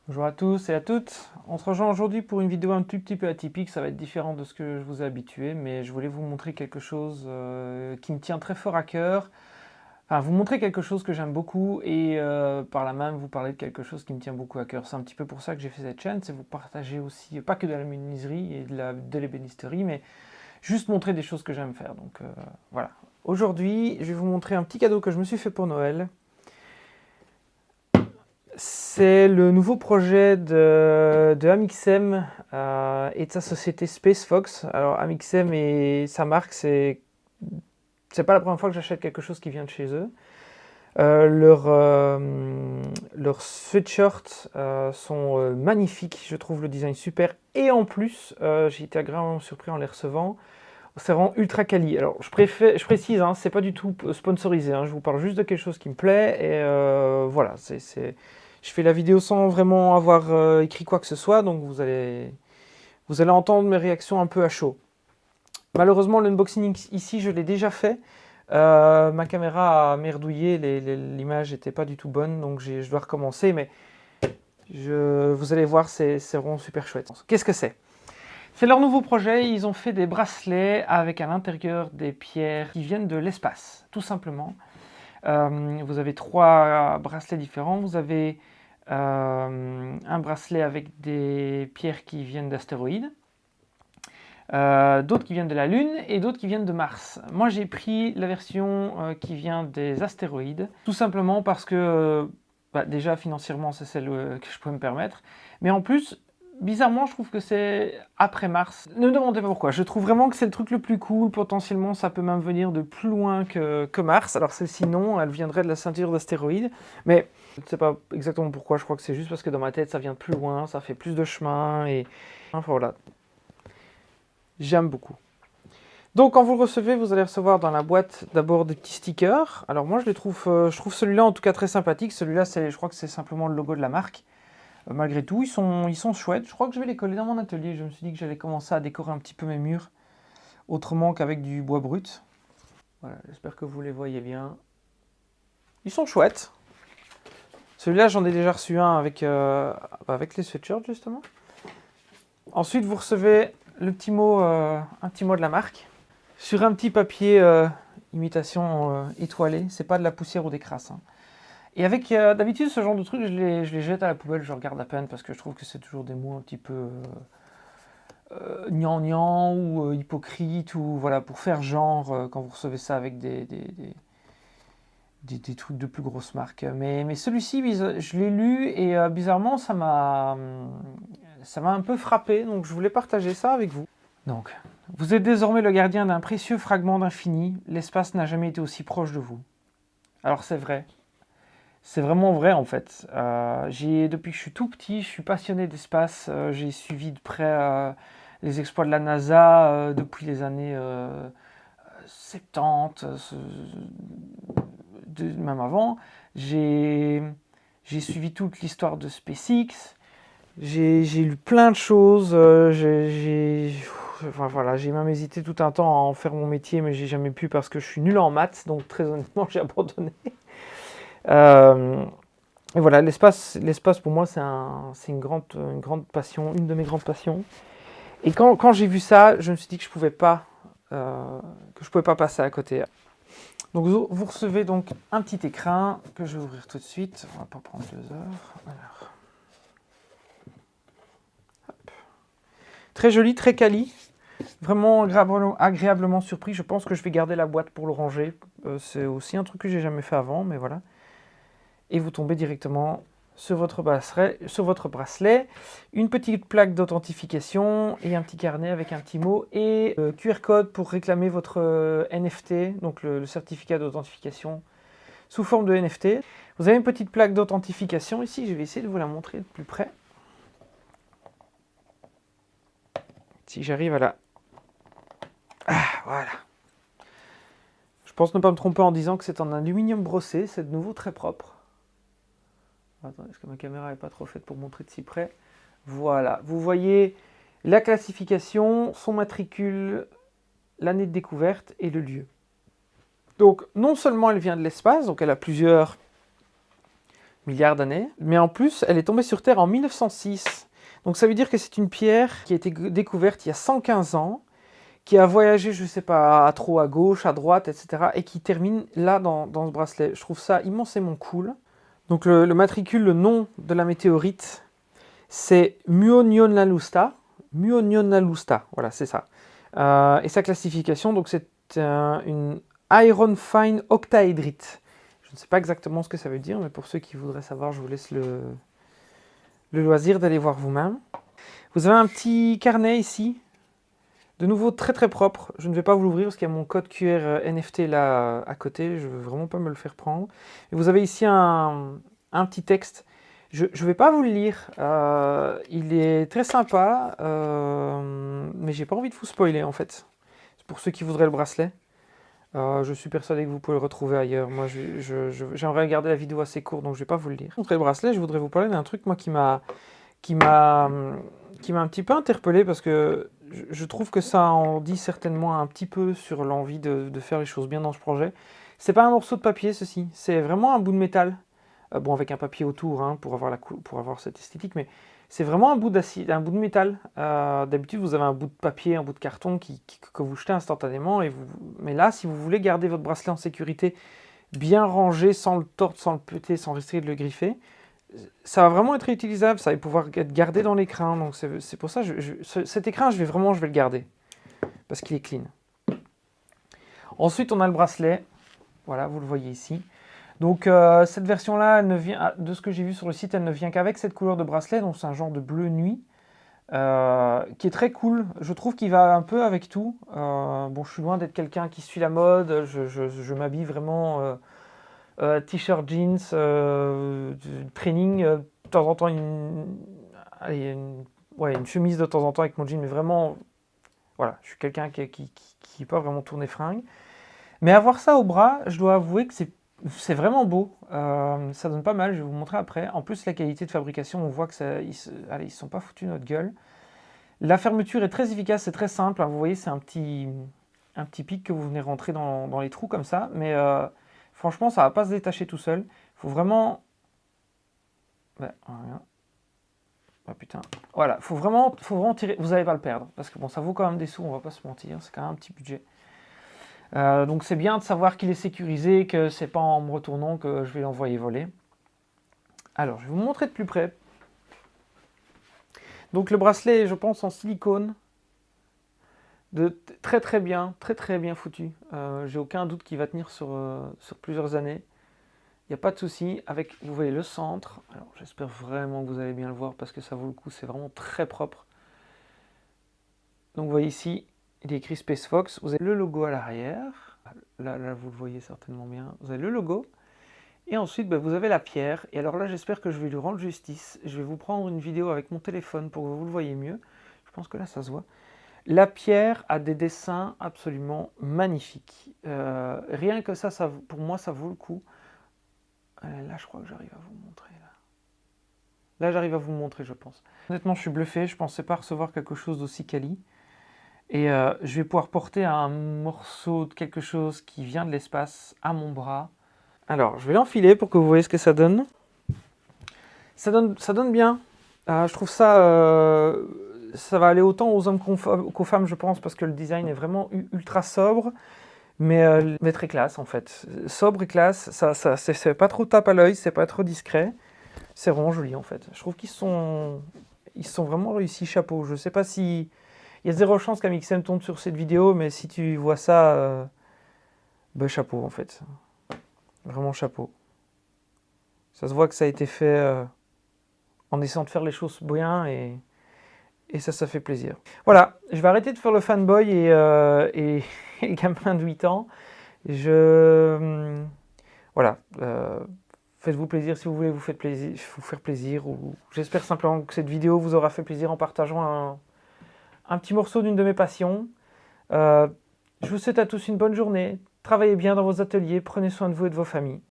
Bonjour à tous et à toutes. On se rejoint aujourd'hui pour une vidéo un tout petit peu atypique. Ça va être différent de ce que je vous ai habitué, mais je voulais vous montrer quelque chose qui me tient très fort à cœur. Enfin, vous montrer quelque chose que j'aime beaucoup et par là même vous parler de quelque chose qui me tient beaucoup à cœur. C'est un petit peu pour ça que j'ai fait cette chaîne, c'est vous partager aussi, pas que de la menuiserie et de l'ébénisterie, mais juste montrer des choses que j'aime faire. Donc voilà. Aujourd'hui, je vais vous montrer un petit cadeau que je me suis fait pour Noël. C'est le nouveau projet de Amixem et de sa société SpaceFox. Alors Amixem et sa marque, c'est pas la première fois que j'achète quelque chose qui vient de chez eux. Leurs sweatshirts sont magnifiques, je trouve le design super. Et en plus, j'ai été agréablement surpris en les recevant. C'est vraiment ultra quali. Alors je précise, hein, c'est pas du tout sponsorisé, hein, je vous parle juste de quelque chose qui me plaît. Et voilà, je fais la vidéo sans vraiment avoir écrit quoi que ce soit, donc vous allez entendre mes réactions un peu à chaud. Malheureusement, l'unboxing ici, je l'ai déjà fait. Ma caméra a merdouillé, l'image n'était pas du tout bonne, donc je dois recommencer, mais vous allez voir, c'est vraiment super chouette. Qu'est-ce que c'est? C'est leur nouveau projet, ils ont fait des bracelets avec à l'intérieur des pierres qui viennent de l'espace, tout simplement. Vous avez trois bracelets différents, vous avez un bracelet avec des pierres qui viennent d'astéroïdes, d'autres qui viennent de la Lune et d'autres qui viennent de Mars. Moi j'ai pris la version qui vient des astéroïdes, tout simplement parce que déjà financièrement c'est celle que je peux me permettre, mais en plus bizarrement je trouve que c'est après Mars. Ne me demandez pas pourquoi, je trouve vraiment que c'est le truc le plus cool, potentiellement ça peut même venir de plus loin que Mars. Alors celle-ci non, elle viendrait de la ceinture d'astéroïdes, mais je ne sais pas exactement pourquoi, je crois que c'est juste parce que dans ma tête ça vient de plus loin, ça fait plus de chemin et enfin voilà. J'aime beaucoup. Donc quand vous le recevez, vous allez recevoir dans la boîte d'abord des petits stickers. Alors moi je trouve celui-là en tout cas très sympathique. Celui-là, je crois que c'est simplement le logo de la marque. Malgré tout, ils sont chouettes. Je crois que je vais les coller dans mon atelier. Je me suis dit que j'allais commencer à décorer un petit peu mes murs autrement qu'avec du bois brut. Voilà, j'espère que vous les voyez bien. Ils sont chouettes. Celui-là, j'en ai déjà reçu un avec les sweatshirts justement. Ensuite, vous recevez un petit mot de la marque. Sur un petit papier imitation étoilé, c'est pas de la poussière ou des crasses. Hein. Et avec d'habitude ce genre de truc, je les jette à la poubelle, je regarde à peine parce que je trouve que c'est toujours des mots un petit peu gnangnan ou hypocrite ou voilà pour faire genre quand vous recevez ça avec des trucs de plus grosses marques. Mais celui-ci, je l'ai lu et bizarrement ça m'a un peu frappé, donc je voulais partager ça avec vous. Donc, vous êtes désormais le gardien d'un précieux fragment d'infini, l'espace n'a jamais été aussi proche de vous. Alors c'est vrai, c'est vraiment vrai en fait. Depuis que je suis tout petit, je suis passionné d'espace, j'ai suivi de près les exploits de la NASA depuis les années 70, même avant. J'ai suivi toute l'histoire de SpaceX, j'ai lu plein de choses, enfin, voilà, j'ai même hésité tout un temps à en faire mon métier, mais j'ai jamais pu parce que je suis nul en maths, donc très honnêtement, j'ai abandonné. Et voilà, l'espace pour moi, c'est une grande passion, une de mes grandes passions. Et quand j'ai vu ça, je me suis dit que je pouvais pas passer à côté. Donc vous recevez donc un petit écrin que je vais ouvrir tout de suite. On va pas prendre 2 heures. Alors. Très joli, très quali. Vraiment agréablement surpris. Je pense que je vais garder la boîte pour le ranger. C'est aussi un truc que j'ai jamais fait avant, mais voilà. Et vous tombez directement sur votre bracelet. Une petite plaque d'authentification et un petit carnet avec un petit mot et QR code pour réclamer votre NFT, donc le certificat d'authentification sous forme de NFT. Vous avez une petite plaque d'authentification ici. Je vais essayer de vous la montrer de plus près. Si j'arrive à la... Ah, voilà. Je pense ne pas me tromper en disant que c'est en aluminium brossé, c'est de nouveau très propre. Attendez, est-ce que ma caméra n'est pas trop faite pour montrer de si près? Voilà, vous voyez la classification, son matricule, l'année de découverte et le lieu. Donc non seulement elle vient de l'espace, donc elle a plusieurs milliards d'années. Mais en plus, elle est tombée sur Terre en 1906. Donc ça veut dire que c'est une pierre qui a été découverte il y a 115 ans, qui a voyagé, je ne sais pas, trop à gauche, à droite, etc. et qui termine là dans ce bracelet. Je trouve ça immensément cool. Donc le matricule, le nom de la météorite, c'est Muonionlalusta. Muonionlalusta, voilà, c'est ça. Et sa classification, donc c'est une Iron Fine Octaédrite. Je ne sais pas exactement ce que ça veut dire, mais pour ceux qui voudraient savoir, je vous laisse le loisir d'aller voir vous-même. Vous avez un petit carnet ici, de nouveau très très propre. Je ne vais pas vous l'ouvrir parce qu'il y a mon code QR NFT là à côté, je ne veux vraiment pas me le faire prendre. Et vous avez ici un petit texte. Je ne vais pas vous le lire, il est très sympa, mais j'ai pas envie de vous spoiler en fait. C'est pour ceux qui voudraient le bracelet. Je suis persuadé que vous pouvez le retrouver ailleurs. Moi, j'aimerais regarder la vidéo assez courte, donc je ne vais pas vous le lire. Contre le bracelet, je voudrais vous parler d'un truc moi qui m'a un petit peu interpellé parce que je trouve que ça en dit certainement un petit peu sur l'envie de faire les choses bien dans ce projet. C'est pas un morceau de papier, ceci. C'est vraiment un bout de métal. Bon, avec un papier autour hein, pour avoir cette esthétique, mais c'est vraiment un bout de métal. D'habitude, vous avez un bout de papier, un bout de carton que vous jetez instantanément. Mais là, si vous voulez garder votre bracelet en sécurité, bien rangé, sans le tordre, sans le péter, sans risquer de le griffer, ça va vraiment être réutilisable. Ça va pouvoir être gardé dans l'écran. Donc c'est pour ça, cet écran, je vais le garder. Parce qu'il est clean. Ensuite, on a le bracelet. Voilà, vous le voyez ici. Donc cette version-là, de ce que j'ai vu sur le site, elle ne vient qu'avec cette couleur de bracelet, donc c'est un genre de bleu nuit, qui est très cool. Je trouve qu'il va un peu avec tout. Bon, je suis loin d'être quelqu'un qui suit la mode, je m'habille vraiment t-shirt, jeans, training, de temps en temps une chemise de temps en temps avec mon jean, mais vraiment, voilà, je suis quelqu'un qui n'est pas vraiment tourné fringue. Mais avoir ça au bras, je dois avouer que c'est vraiment beau, ça donne pas mal, je vais vous montrer après. En plus, la qualité de fabrication, on voit que ils se sont pas foutus notre gueule. La fermeture est très efficace, c'est très simple. Hein, vous voyez, c'est un petit pic que vous venez rentrer dans les trous comme ça. Mais franchement, ça va pas se détacher tout seul. Il faut vraiment... Ouais, rien. Ah putain. Voilà, faut vraiment tirer. Vous n'allez pas le perdre. Parce que bon, ça vaut quand même des sous, on va pas se mentir. C'est quand même un petit budget. Donc c'est bien de savoir qu'il est sécurisé, que c'est pas en me retournant que je vais l'envoyer voler. Alors, je vais vous montrer de plus près. Donc le bracelet est, je pense, en silicone. Très très bien foutu. J'ai aucun doute qu'il va tenir sur plusieurs années. Il n'y a pas de souci. Avec, vous voyez le centre. Alors j'espère vraiment que vous allez bien le voir parce que ça vaut le coup. C'est vraiment très propre. Donc vous voyez ici, il est écrit Space Fox. Vous avez le logo à l'arrière. Là, vous le voyez certainement bien. Vous avez le logo. Et ensuite, vous avez la pierre. Et alors là, j'espère que je vais lui rendre justice. Je vais vous prendre une vidéo avec mon téléphone pour que vous le voyez mieux. Je pense que là, ça se voit. La pierre a des dessins absolument magnifiques. Rien que ça, pour moi, ça vaut le coup. Là, je crois que j'arrive à vous montrer. Là, j'arrive à vous montrer, je pense. Honnêtement, je suis bluffé. Je ne pensais pas recevoir quelque chose d'aussi quali. Et je vais pouvoir porter un morceau de quelque chose qui vient de l'espace à mon bras. Alors, je vais l'enfiler pour que vous voyez ce que ça donne. Ça donne bien. Je trouve ça... ça va aller autant aux hommes qu'aux femmes, je pense, parce que le design est vraiment ultra sobre, mais très classe, en fait. Sobre et classe, c'est pas trop tape à l'œil, c'est pas trop discret. C'est vraiment joli, en fait. Je trouve qu'ils sont vraiment réussis, chapeau. Je sais pas si... Il y a zéro chance qu'Amixem tombe sur cette vidéo, mais si tu vois ça, chapeau, en fait. Vraiment chapeau. Ça se voit que ça a été fait en essayant de faire les choses bien et ça fait plaisir. Voilà, je vais arrêter de faire le fanboy et le gamin de 8 ans. Voilà, faites-vous plaisir si vous voulez vous faire plaisir. J'espère simplement que cette vidéo vous aura fait plaisir en partageant un petit morceau d'une de mes passions. Je vous souhaite à tous une bonne journée. Travaillez bien dans vos ateliers, prenez soin de vous et de vos familles.